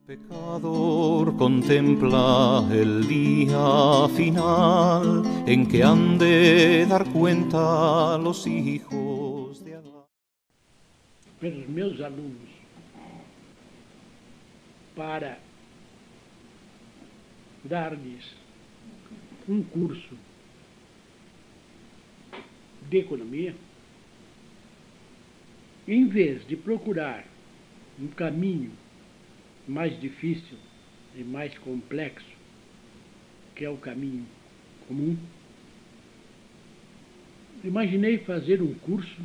Pecador contempla el día final en que han de dar cuenta los hijos de Adán. Pelos meus alunos para dar-lhes um curso de economia, em vez de procurar um caminho mais difícil e mais complexo, que é o caminho comum, imaginei fazer um curso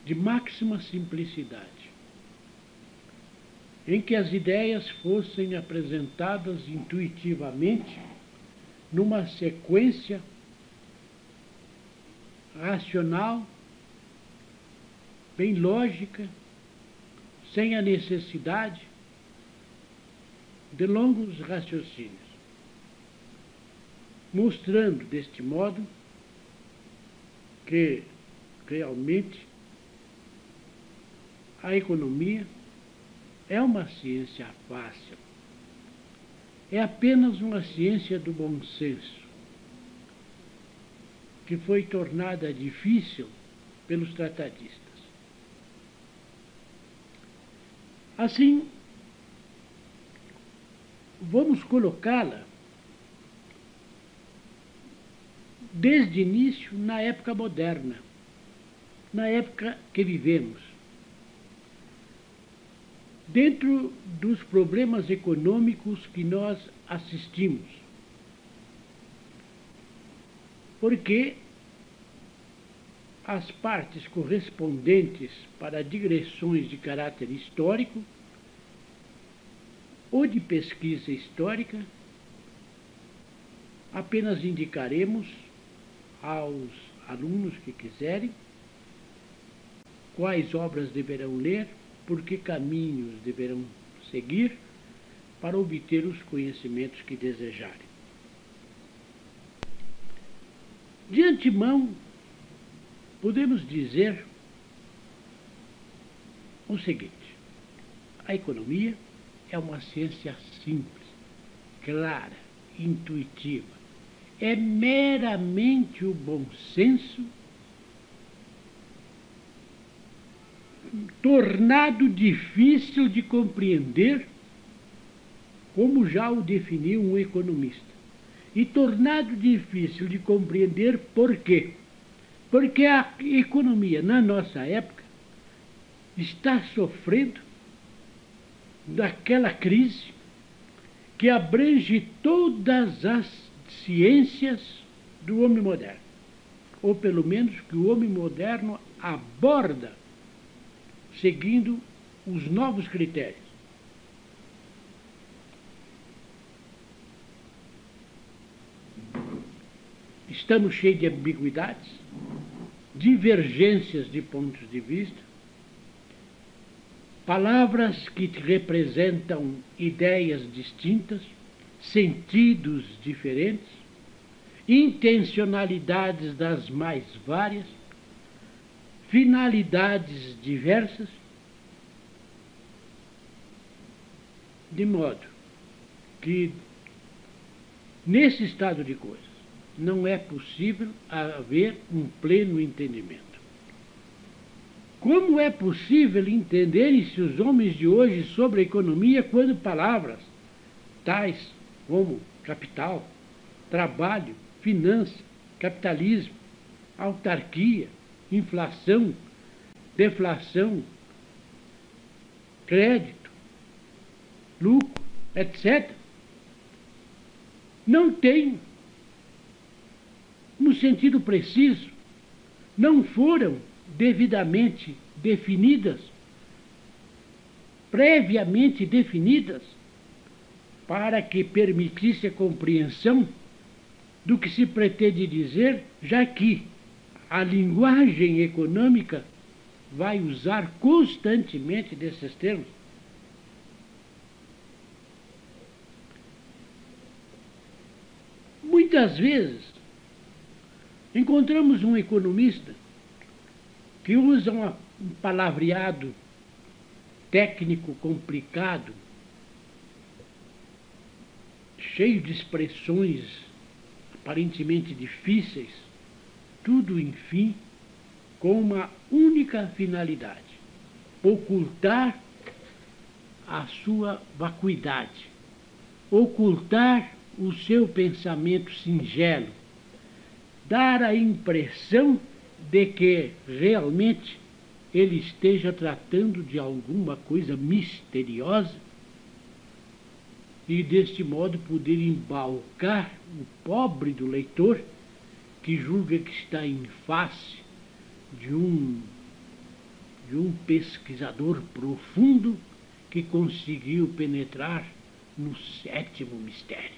de máxima simplicidade, em que as ideias fossem apresentadas intuitivamente numa sequência racional, bem lógica, sem a necessidade de longos raciocínios, mostrando deste modo que realmente a economia é uma ciência fácil, é apenas uma ciência do bom senso, que foi tornada difícil pelos tratadistas. Assim, vamos colocá-la desde o início na época moderna, na época que vivemos. Dentro dos problemas econômicos que nós assistimos. Porque as partes correspondentes para digressões de caráter histórico ou de pesquisa histórica, apenas indicaremos aos alunos que quiserem quais obras deverão ler, por que caminhos deverão seguir para obter os conhecimentos que desejarem. De antemão, podemos dizer o seguinte: a economia é uma ciência simples, clara, intuitiva. É meramente o bom senso tornado difícil de compreender, como já o definiu um economista. E tornado difícil de compreender por quê? Porque a economia, na nossa época, está sofrendo daquela crise que abrange todas as ciências do homem moderno, ou pelo menos que o homem moderno aborda seguindo os novos critérios. Estamos cheios de ambiguidades, divergências de pontos de vista, palavras que representam ideias distintas, sentidos diferentes, intencionalidades das mais várias, finalidades diversas, de modo que, nesse estado de coisas, não é possível haver um pleno entendimento. Como é possível entenderem-se os homens de hoje sobre a economia quando palavras tais como capital, trabalho, finança, capitalismo, autarquia, inflação, deflação, crédito, lucro, etc., não têm no sentido preciso, não foram devidamente definidas, previamente definidas, para que permitisse a compreensão do que se pretende dizer, já que a linguagem econômica vai usar constantemente desses termos. Muitas vezes encontramos um economista que usa um palavreado técnico complicado, cheio de expressões aparentemente difíceis, tudo, enfim, com uma única finalidade: ocultar a sua vacuidade, ocultar o seu pensamento singelo, dar a impressão de que realmente ele esteja tratando de alguma coisa misteriosa e, deste modo, poder embaucar o pobre do leitor que julga que está em face de um pesquisador profundo que conseguiu penetrar no sétimo mistério.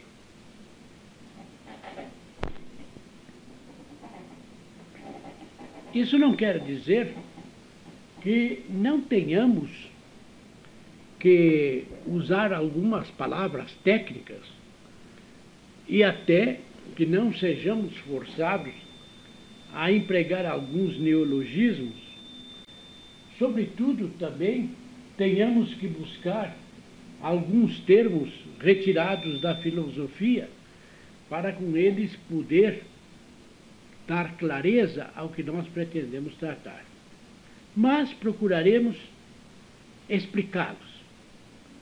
Isso não quer dizer que não tenhamos que usar algumas palavras técnicas e até que não sejamos forçados a empregar alguns neologismos. Sobretudo, também, tenhamos que buscar alguns termos retirados da filosofia para com eles poder dar clareza ao que nós pretendemos tratar. Mas procuraremos explicá-los,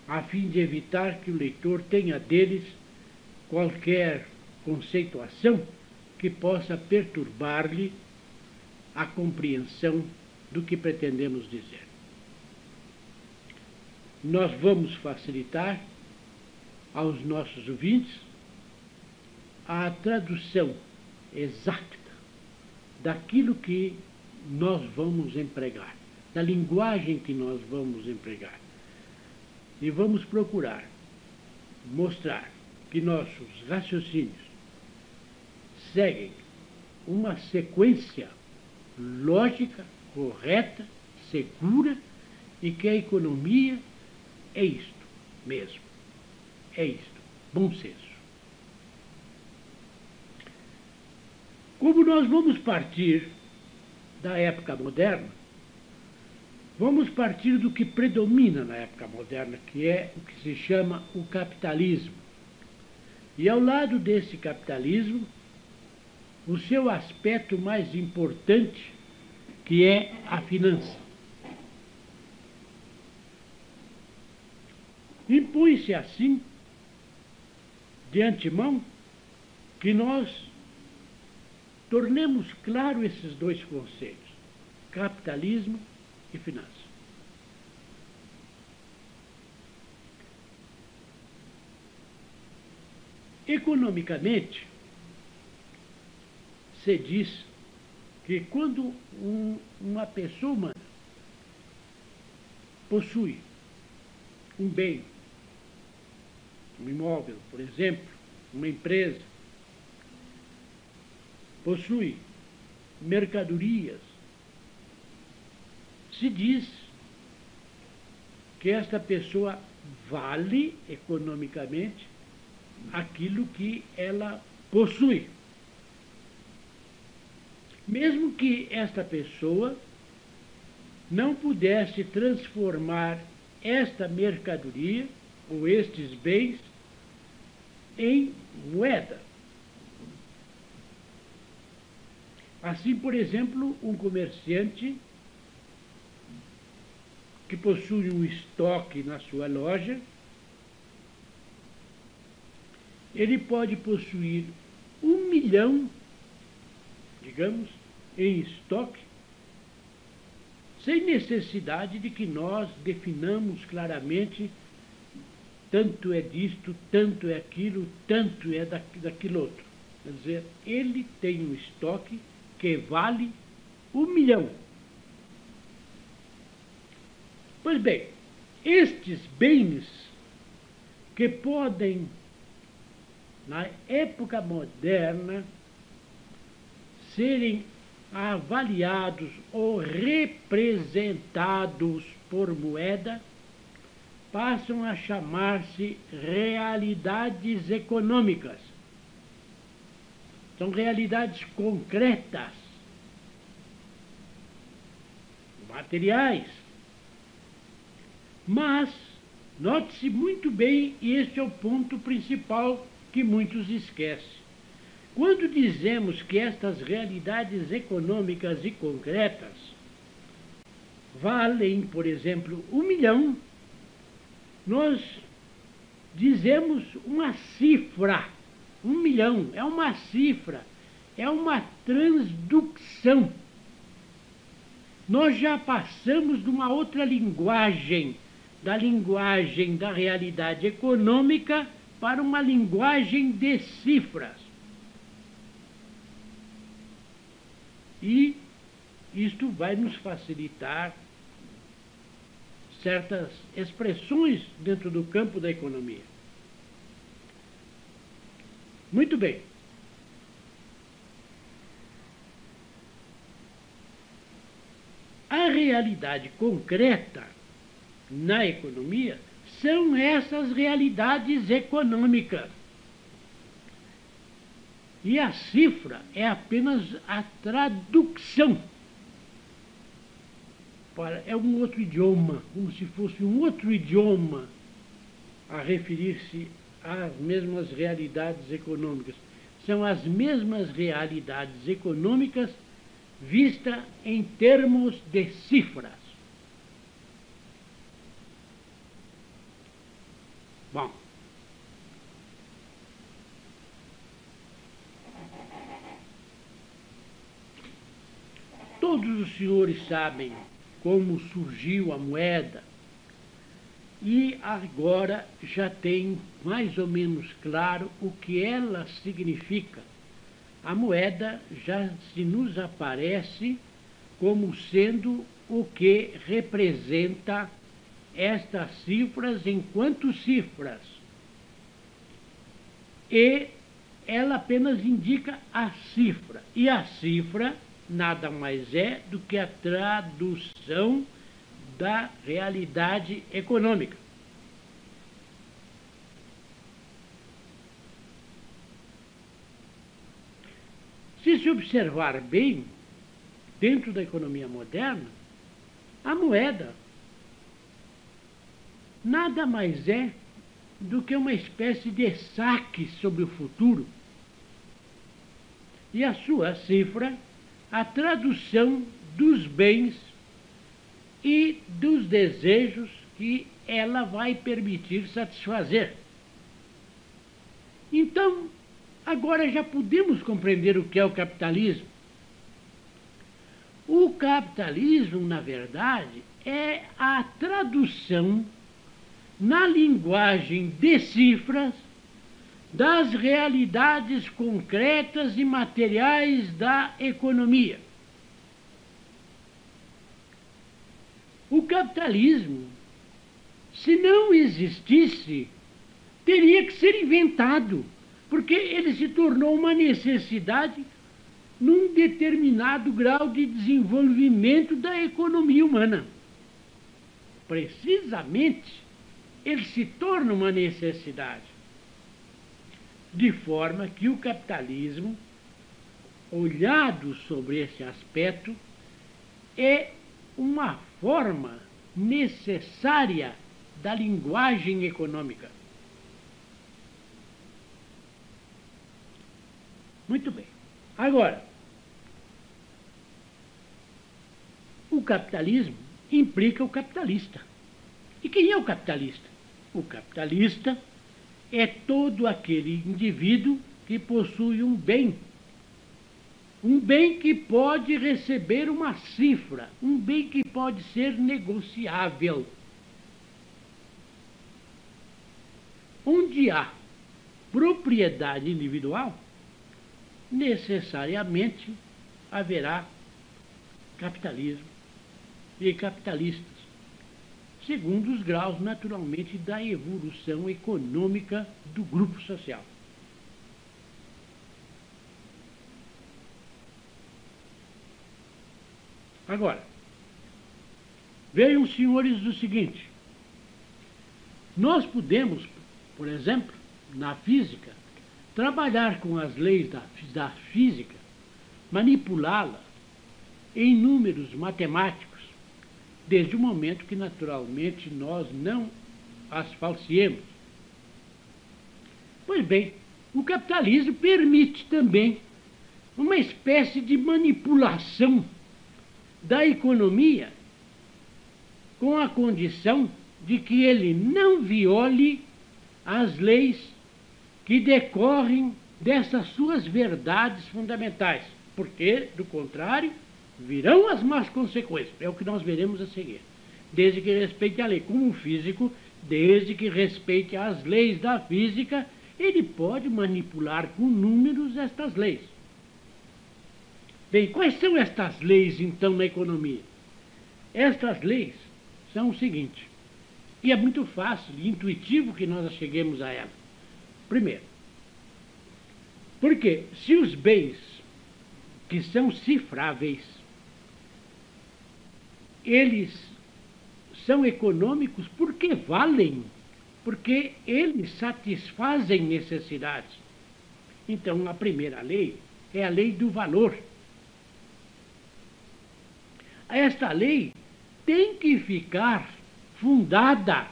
a fim de evitar que o leitor tenha deles qualquer conceituação que possa perturbar-lhe a compreensão do que pretendemos dizer. Nós vamos facilitar aos nossos ouvintes a tradução exata daquilo que nós vamos empregar, da linguagem que nós vamos empregar. E vamos procurar mostrar que nossos raciocínios seguem uma sequência lógica, correta, segura, e que a economia é isto mesmo, é isto, bom senso. Como nós vamos partir da época moderna, vamos partir do que predomina na época moderna, que é o que se chama o capitalismo. E ao lado desse capitalismo, o seu aspecto mais importante, que é a finança. Impõe-se assim, de antemão, que nós tornemos claro esses dois conceitos: capitalismo e finança. Economicamente, se diz que quando uma pessoa humana possui um bem, um imóvel, por exemplo, uma empresa, possui mercadorias, se diz que esta pessoa vale economicamente aquilo que ela possui. Mesmo que esta pessoa não pudesse transformar esta mercadoria ou estes bens em moeda. Assim, por exemplo, um comerciante que possui um estoque na sua loja, ele pode possuir 1 milhão, digamos, em estoque, sem necessidade de que nós definamos claramente tanto é disto, tanto é aquilo, tanto é daquilo outro. Quer dizer, ele tem um estoque que vale 1 milhão. Pois bem, estes bens que podem, na época moderna, serem avaliados ou representados por moeda, passam a chamar-se realidades econômicas. São realidades concretas, materiais, Mas, note-se muito bem, e este é o ponto principal que muitos esquecem. Quando dizemos que estas realidades econômicas e concretas valem, por exemplo, 1 milhão, nós dizemos uma cifra. 1 milhão é uma cifra, é uma transdução. Nós já passamos de uma outra linguagem, da linguagem da realidade econômica para uma linguagem de cifras. E isto vai nos facilitar certas expressões dentro do campo da economia. Muito bem. A realidade concreta na economia são essas realidades econômicas. E a cifra é apenas a tradução. É um outro idioma, como se fosse um outro idioma a referir-se às mesmas realidades econômicas. São as mesmas realidades econômicas vistas em termos de cifras. Bom, todos os senhores sabem como surgiu a moeda e agora já tem mais ou menos claro o que ela significa. A moeda já se nos aparece como sendo o que representa estas cifras enquanto cifras. E ela apenas indica a cifra. E a cifra nada mais é do que a tradução da realidade econômica. Se observar bem, dentro da economia moderna, a moeda nada mais é do que uma espécie de saque sobre o futuro. E a sua cifra, a tradução dos bens e dos desejos que ela vai permitir satisfazer. Então, agora já podemos compreender o que é o capitalismo. O capitalismo, na verdade, é a tradução na linguagem de cifras das realidades concretas e materiais da economia. O capitalismo, se não existisse, teria que ser inventado, porque ele se tornou uma necessidade num determinado grau de desenvolvimento da economia humana. Precisamente, ele se torna uma necessidade. De forma que o capitalismo, olhado sobre esse aspecto, é uma forma necessária da linguagem econômica. Muito bem. Agora, o capitalismo implica o capitalista. E quem é o capitalista? O capitalista é todo aquele indivíduo que possui um bem que pode receber uma cifra, um bem que pode ser negociável. Onde há propriedade individual, necessariamente haverá capitalismo e capitalistas, segundo os graus, naturalmente, da evolução econômica do grupo social. Agora, vejam, senhores, o seguinte: nós podemos, por exemplo, na física, trabalhar com as leis da física, manipulá-la em números matemáticos desde o momento que, naturalmente, nós não as falseemos. Pois bem, o capitalismo permite também uma espécie de manipulação da economia com a condição de que ele não viole as leis que decorrem dessas suas verdades fundamentais, porque, do contrário, virão as más consequências. É o que nós veremos a seguir. Desde que respeite a lei. Como um físico, desde que respeite as leis da física, ele pode manipular com números estas leis. Bem, quais são estas leis, então, na economia? Estas leis são o seguinte, e é muito fácil e intuitivo que nós cheguemos a elas. Primeiro, porque se os bens que são cifráveis, eles são econômicos porque valem, porque eles satisfazem necessidades. Então, a primeira lei é a lei do valor. Esta lei tem que ficar fundada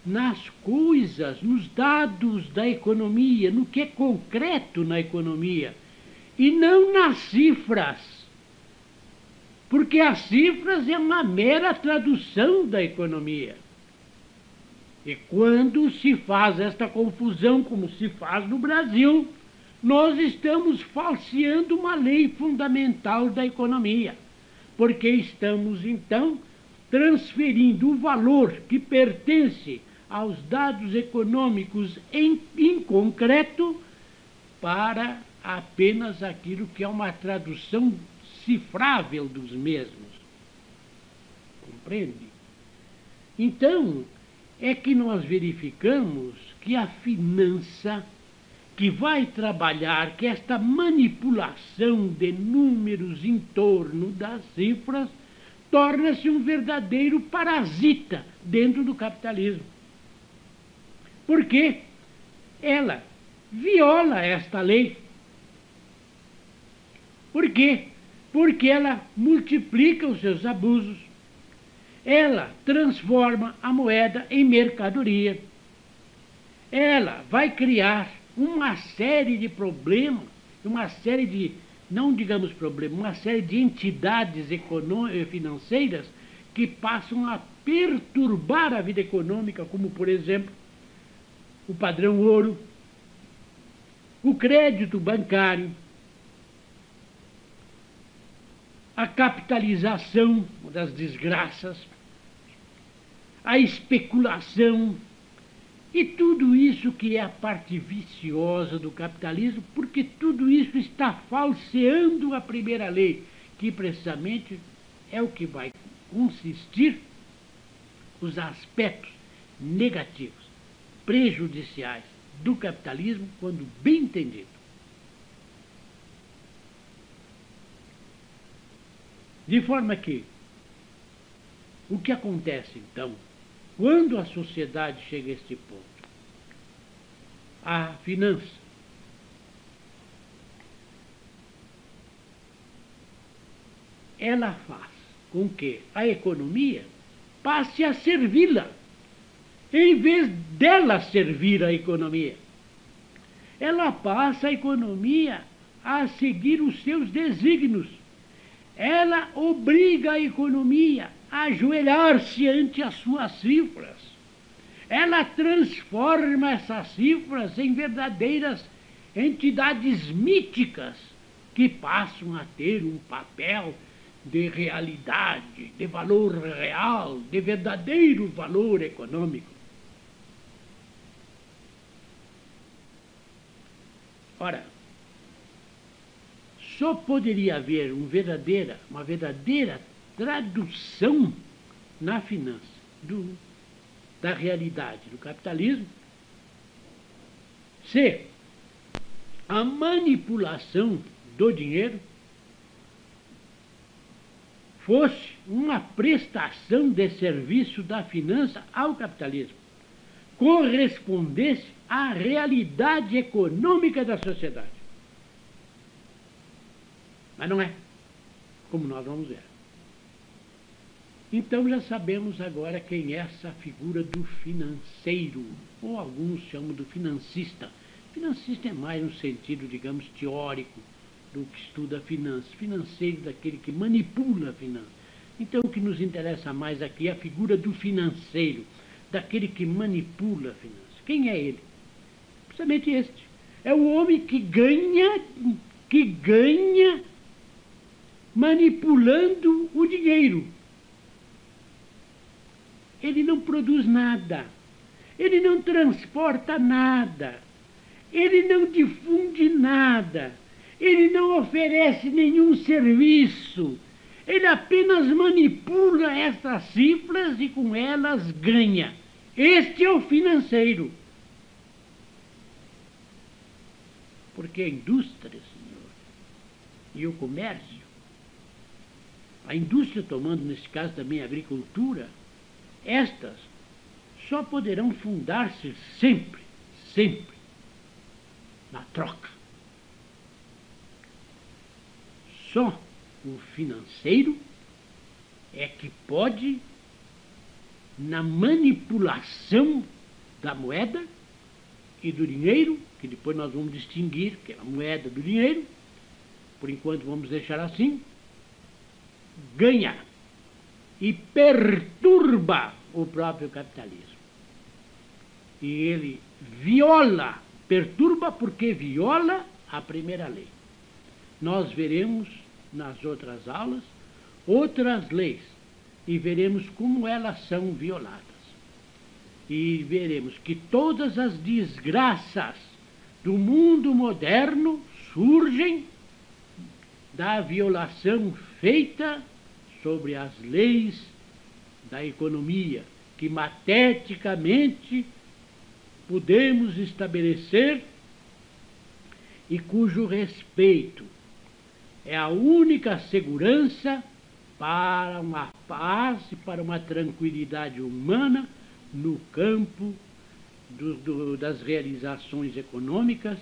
nas coisas, nos dados da economia, no que é concreto na economia, e não nas cifras. Porque as cifras é uma mera tradução da economia. E quando se faz esta confusão, como se faz no Brasil, nós estamos falseando uma lei fundamental da economia. Porque estamos, então, transferindo o valor que pertence aos dados econômicos em concreto para apenas aquilo que é uma tradução cifrável dos mesmos. Compreende? Então, é que nós verificamos que a finança que vai trabalhar, que esta manipulação de números em torno das cifras, torna-se um verdadeiro parasita dentro do capitalismo. Porque ela viola esta lei. Por quê? Porque ela multiplica os seus abusos. Ela transforma a moeda em mercadoria. Ela vai criar uma série de problemas, uma série de, não digamos problemas, uma série de entidades financeiras que passam a perturbar a vida econômica, como, por exemplo, o padrão ouro, o crédito bancário, a capitalização das desgraças, a especulação, e tudo isso que é a parte viciosa do capitalismo, porque tudo isso está falseando a primeira lei, que precisamente é o que vai consistir os aspectos negativos, prejudiciais do capitalismo, quando bem entendido. De forma que, o que acontece então, quando a sociedade chega a este ponto? A finança ela faz com que a economia passe a servi-la, em vez dela servir a economia. Ela passa a economia a seguir os seus desígnios. Ela obriga a economia a ajoelhar-se ante as suas cifras. Ela transforma essas cifras em verdadeiras entidades míticas que passam a ter um papel de realidade, de valor real, de verdadeiro valor econômico. Ora, só poderia haver uma verdadeira tradução na finança da realidade do capitalismo se a manipulação do dinheiro fosse uma prestação de serviço da finança ao capitalismo, correspondesse à realidade econômica da sociedade. Mas não é, como nós vamos ver. Então já sabemos agora quem é essa figura do financeiro, ou alguns chamam do financista. Financista é mais no sentido, digamos, teórico do que estuda finanças. Financeiro daquele que manipula a finança. Então o que nos interessa mais aqui é a figura do financeiro, daquele que manipula a finança. Quem é ele? Precisamente este. É o homem que ganha manipulando o dinheiro. Ele não produz nada, ele não transporta nada, ele não difunde nada, ele não oferece nenhum serviço, ele apenas manipula essas cifras e com elas ganha. Este é o financeiro. Porque a indústria, senhor, e o comércio, a indústria tomando nesse caso também a agricultura, estas só poderão fundar-se sempre na troca. Só o financeiro é que pode, na manipulação da moeda e do dinheiro, que depois nós vamos distinguir, que é a moeda do dinheiro, por enquanto vamos deixar assim, ganha e perturba o próprio capitalismo. E ele perturba porque viola a primeira lei. Nós veremos nas outras aulas outras leis e veremos como elas são violadas. E veremos que todas as desgraças do mundo moderno surgem da violação feita sobre as leis da economia, que mateticamente podemos estabelecer e cujo respeito é a única segurança para uma paz e para uma tranquilidade humana no campo das realizações econômicas,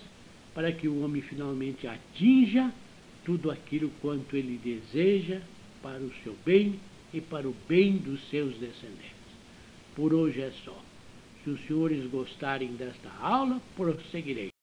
para que o homem finalmente atinja tudo aquilo quanto ele deseja para o seu bem e para o bem dos seus descendentes. Por hoje é só. Se os senhores gostarem desta aula, prosseguirei.